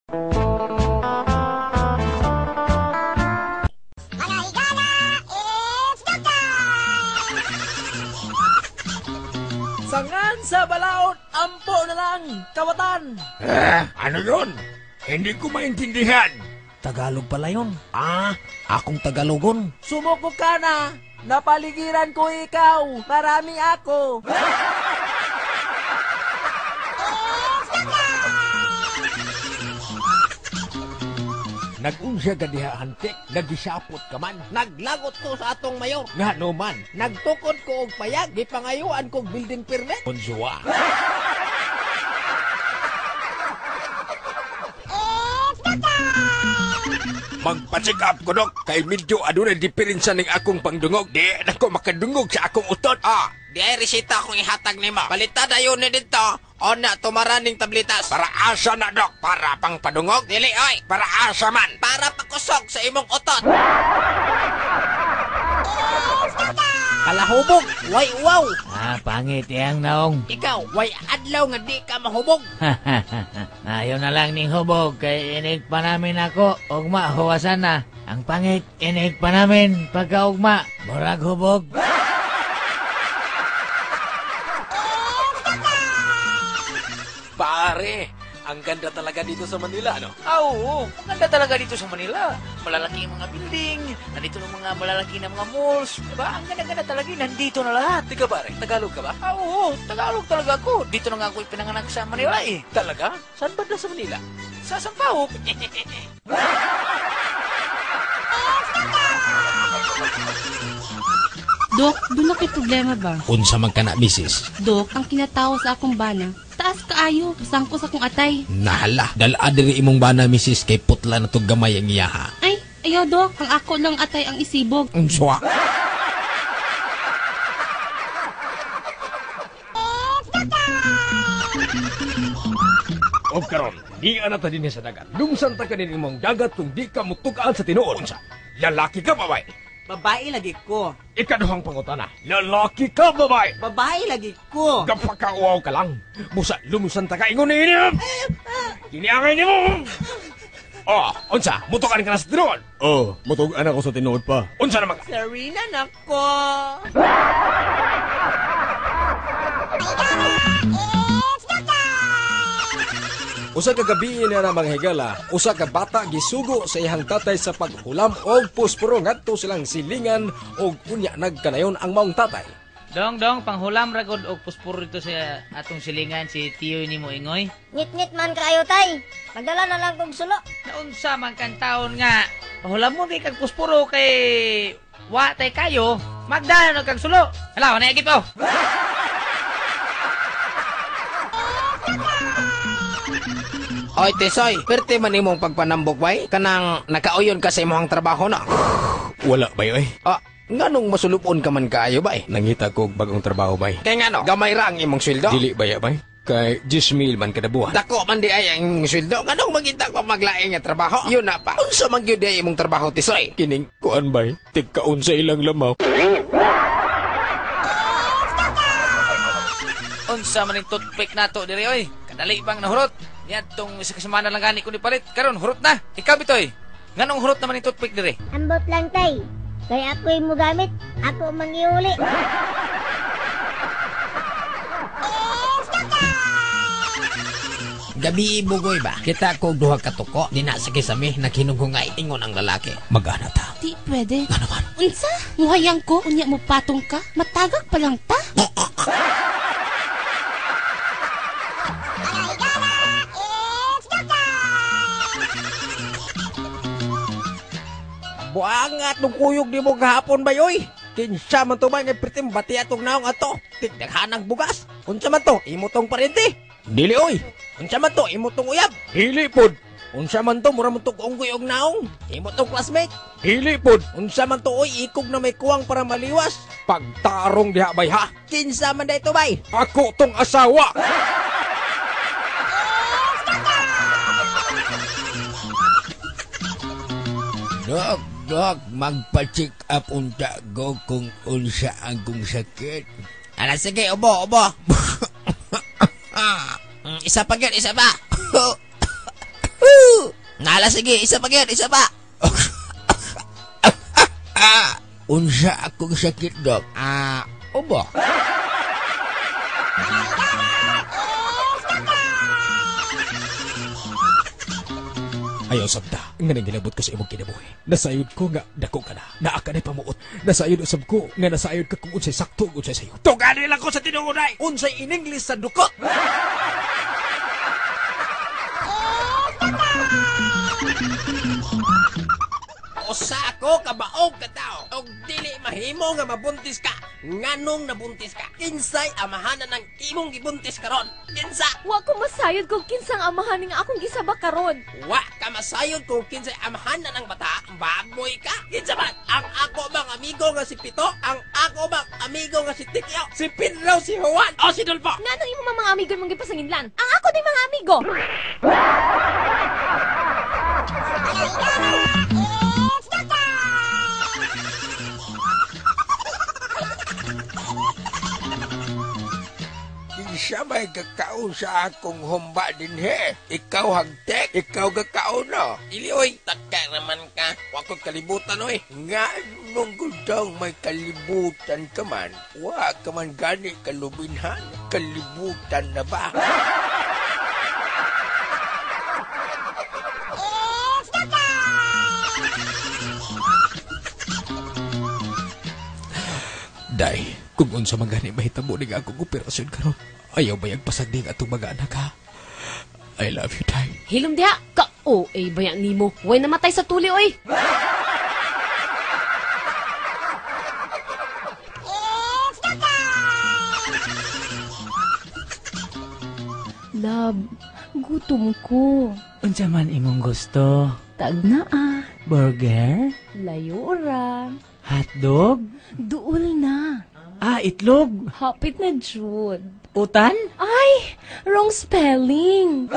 Sangan sa balaod, ampo na lang, kawatan. Ano yun? Hindi ko maintindihan. Tagalog pala yun. Akong Tagalogon. Sumuko ka na. Napaligiran ko ikaw. Marami ako. Nag-unsya ka diha hantik, nagisapot ka man. Naglagot ko sa atong mayor. Nga no man, Nagtukod ko og payag, gipangayuan kog building permit. konsuwa. Magpa-check up ko, Dok. Kay medyo adunay diferensya ning akong pangdungog. Di na ko makadungog sa akong utot. Di ay resita akong ihatag nimo. Balita dayon ni dito. O na tumaraning tablitas. Para asa na, Dok? Para pang padungog? Dili oy. Para asa man? Para pakusog sa imong utot. Kalahubog, way wow. Pangit yang naong. Ikaw, way adlaw nga di ka mahubog. Ayaw na lang ning hubog kay inig pa namin ako. Ugma, huwasan na. Ang pangit, inig pa namin pagkaugma. Murag hubog. Pare, ang ganda talaga dito sa Manila, ano? Oo, maganda talaga dito sa Manila. Malalaki yung mga building, nandito ng mga malalaki na mga malls. Diba? Ang ganda-ganda talaga, nandito na lahat. Tika pare, Tagalog ka ba? Oo, Tagalog talaga ako. Dito na nga ako pinanganak sa Manila eh. Talaga? Saan ba na sa Manila? Sa Sampaloc. Dok, doon na problema ba? Unsa man ka na, misis? Dok, ang kinatawa sa akong bana, taas kaayo, pasangko sa akong atay. Nahala, dala diri imong bana, misis, kay putla na to gamay ang iyaha. Ay, ayaw dok, ang ako lang atay ang isibog. Unswa. O karon, di anata din sa dagat. Lungsan ta kanin imong dagat kung di ka mutugaan sa tinuod. Unsa? Lalaki ka, babae? Babae lagi ko. Ikaduhang pangutana. Lalaki ka, babae? Babae lagi ko. Kapakauaw ka lang. Busa, lumusan ta ka ingon ni inyong. Kiniangay ni mo. Unsa? Mutukan ka na sa tinuod? Mutugan ako sa tinuod pa. Unsa naman ka? Sarina nako. Usa ka gabi na mga higala, usa ka bata gisugo sa iyang tatay sa paghulam og posporo ngadto silang silingan og unya nagkanayon ang maong tatay. Dong, panghulam ragod og puspuro dito sa atong silingan si Tiyo ni mo ingoy. Ngit-ngit man kayo, tay. Magdala na lang kong sulo. Naunsa man kan taon nga. Pahulam mo di kag puspuro kay wa tay kayo. Magdala na kag sulo. Hala, na igit po. Oy, Tisoy, perte man imong pagpanambok bay? Kanang nakauyon ka sa imong trabaho na? Wala ba yoy? Nganong masulupon ka man kaayo bay? Nangita ko og bagong trabaho bay. Kay ngano, gamay ra ang imong sweldo? Dili ba ya bay? Kay 10,000 man kada buwan. Dako man di ay ang imong sweldo. Nganong magita ko maglaing nga trabaho? Yun na pa. Unsa man gyud ay imong trabaho, Tisoy? Kining kuan bay, tigkaon sa ilang lamaw. Unsa man yung toothpick nato diri oy. Kadali bang nahurot? Yan tong isa ka semana lang gani ko ni palit. Karon hurot na. Ikaw bitoy. Nganong hurot naman yung toothpick diri? Ambot lang, tay. Kaya ako'y mo gamit. Ako mangiuli. Gabi bugoy ba? Kita ko duha ka tuko. Di na sa kisami nakinugungay. Ingon ang lalaki. Mag-ana ta. Di pwede. Ano naman? Unsa? Muhayang ko, unya mo patong ka. Matagak pa lang ta. Buangat nung kuyog di mo gahapon ba yoy? Kinsa man to ba nga pritim bati atong naong ato? Tigdaghanang bugas. Unsa man to? Imutong parente. Dili oy. Unsa man to? Imutong uyab. Dili pod. Unsa man to? Mura man to unggoy og naong. Imutong classmate. Dili pod. Unsa man to oy? Ikog na may kuwang para maliwas. Pagtarong diha bay ha. Kinsa man dayto bay? Ako tong asawa. Dok, magpa-check up unta go kung unsa ang kong sakit. Ala, sige, ubo. Isa pa, isa pa. Nala, sige, isa pa gyud, isa pa. Unsa akong sakit, Dok? Obo. Ayaw sabta, nga nang gilabot ko sa imong kinabuhi. Nasayod ko nga dako ka na, naa ka na pamuot. Nasayod usab ko nga nasayod ka kung unsay sakto ug unsay sayo. Tugani lang ko sa tinuunay. Unsay ininglis sa dukot. Usa ako kabaog ka tao. Og dili mahimo nga mabuntis ka. Nganong nabuntis ka? Kinsay amahanan ng imong gibuntis karon? Kinsa? Wa ko masayod kung kinsang amahan nga akong gisaba karon. Wa ka masayod kung kinsay amahanan ng bata. Baboy ka? Kinsa man? Ang ako bang amigo nga si Pito? Ang ako bang amigo nga si Tikyo? Si Pedro, si Juan, o si Dulfo? Nganong imo mga amigo mong gipasanginlan? Ang ako din mga amigo. Kinsa may kakaon sa akong humba din he? Ikaw hagtek? Ikaw kakaon no? Ilioy, taka naman ka. Wakot kalibutan oy. Nga nung daw may kalibutan ka man. Wa ka man gani kalubinhan. Kalibutan na ba? Day, kung unsa man gani mahitabo ning akong operasyon karon, ayaw bayag pasagding atong mga anak ha. I love you, Day. Hilom diha ka. Bayang nimo. Way namatay sa tuli oy. Love, gutom ko. Unsa man imong gusto? Tagnaa. Burger? Layo ra. Hotdog? Duol na. Itlog? Hapit na, Jude. Utan? Ay, wrong spelling.